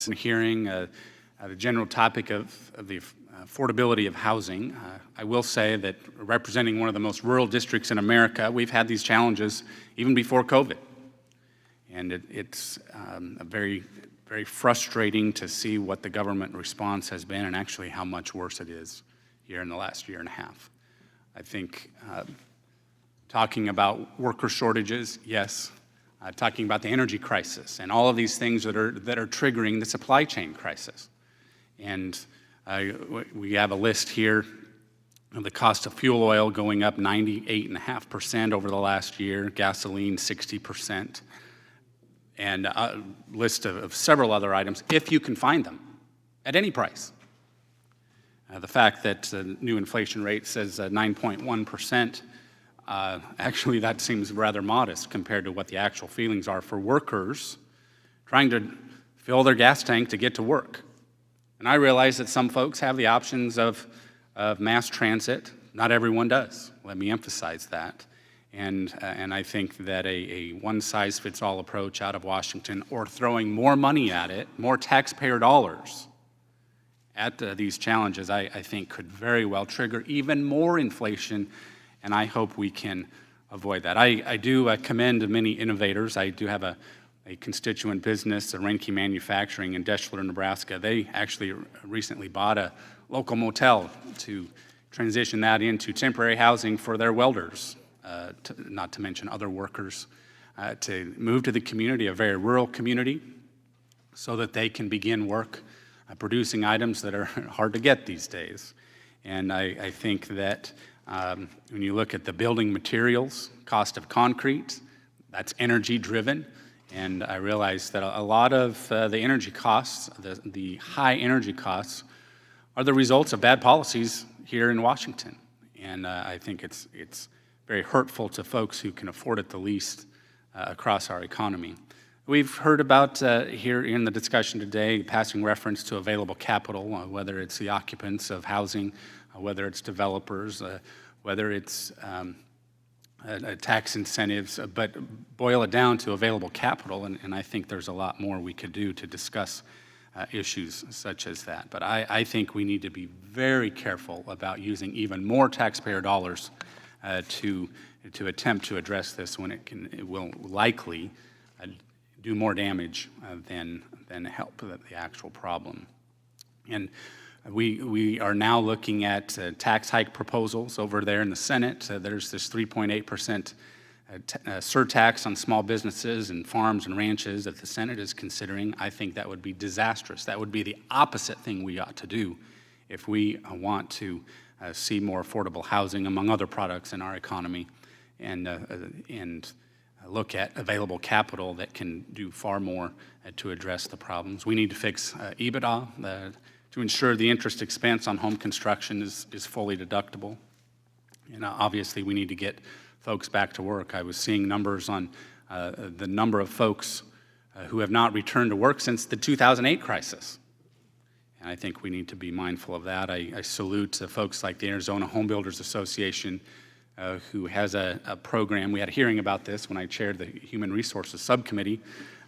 hearing the general topic of the affordability of housing. I will say that representing one of the most rural districts in America, we've had these challenges even before COVID. And it's very frustrating to see what the government response has been and actually how much worse it is here in the last year and a half. I think talking about worker shortages, yes. Talking about the energy crisis and all of these things that are triggering the supply chain crisis. And we have a list here of the cost of fuel oil going up 98.5% over the last year, gasoline 60%, and a list of several other items, if you can find them, at any price. The fact that the new inflation rate says 9.1%, actually, that seems rather modest compared to what the actual feelings are for workers trying to fill their gas tank to get to work. And I realize that some folks have the options of mass transit. Not everyone does. Let me emphasize that. And I think that a one-size-fits-all approach out of Washington, or throwing more money at it, more taxpayer dollars at these challenges, I think could very well trigger even more inflation. And I hope we can avoid that. I do commend many innovators. I do have a constituent business, Renke Manufacturing in Deschler, Nebraska. They actually recently bought a local motel to transition that into temporary housing for their welders, not to mention other workers, to move to the community, a very rural community, so that they can begin work producing items that are hard to get these days. And I think that when you look at the building materials, cost of concrete, that's energy driven. And I realize that a lot of the energy costs, the high energy costs, are the results of bad policies here in Washington. And I think it's very hurtful to folks who can afford it the least across our economy. We've heard about here in the discussion today, passing reference to available capital, whether it's the occupants of housing, whether it's developers, whether it's tax incentives, but boil it down to available capital, and I think there's a lot more we could do to discuss issues such as that. But I think we need to be very careful about using even more taxpayer dollars to attempt to address this when it will likely do more damage than help the actual problem. And we are now looking at tax hike proposals over there in the Senate. There's this 3.8% surtax on small businesses and farms and ranches that the Senate is considering. I think that would be disastrous. That would be the opposite thing we ought to do if we want to see more affordable housing, among other products in our economy, and look at available capital that can do far more to address the problems. We need to fix EBITDA, to ensure the interest expense on home construction is fully deductible. And obviously we need to get folks back to work. I was seeing numbers on the number of folks who have not returned to work since the 2008 crisis. And I think we need to be mindful of that. I salute folks like the Arizona Home Builders Association, who has a program. We had a hearing about this when I chaired the Human Resources Subcommittee,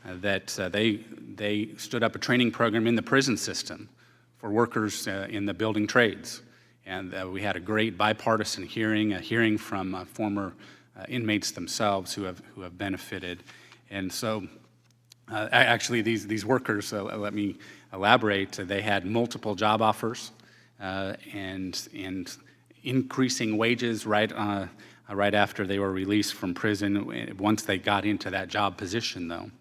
that they stood up a training program in the prison system for workers in the building trades. And we had a great bipartisan hearing, a hearing from former inmates themselves who have benefited. And so actually these workers, let me elaborate, they had multiple job offers and increasing wages right after they were released from prison once they got into that job position, though.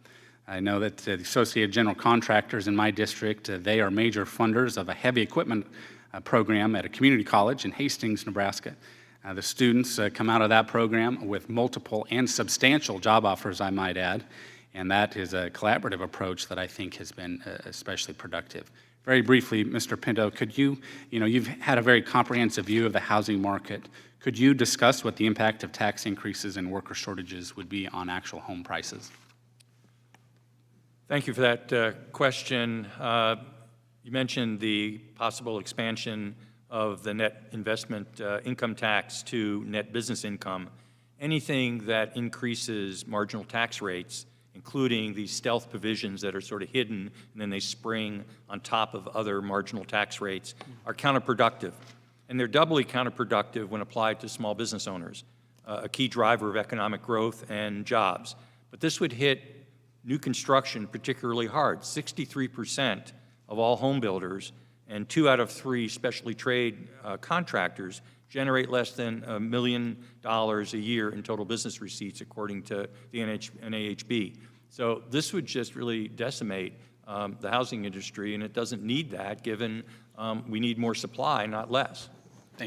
I know that the Associated General Contractors in my district, they are major funders of a heavy equipment program at a community college in Hastings, Nebraska. The students come out of that program with multiple and substantial job offers, I might add, and that is a collaborative approach that I think has been especially productive. Very briefly, Mr. Pinto, could you've had a very comprehensive view of the housing market. Could you discuss what the impact of tax increases and worker shortages would be on actual home prices? Thank you for that question. You mentioned the possible expansion of the net investment income tax to net business income. Anything that increases marginal tax rates including these stealth provisions that are sort of hidden and then they spring on top of other marginal tax rates, are counterproductive. And they're doubly counterproductive when applied to small business owners, a key driver of economic growth and jobs. But this would hit new construction particularly hard. 63% of all home builders and 2 out of 3 specialty trade contractors generate less than $1 million a year in total business receipts, according to the NAHB. So this would just really decimate the housing industry, and it doesn't need that, given we need more supply, not less.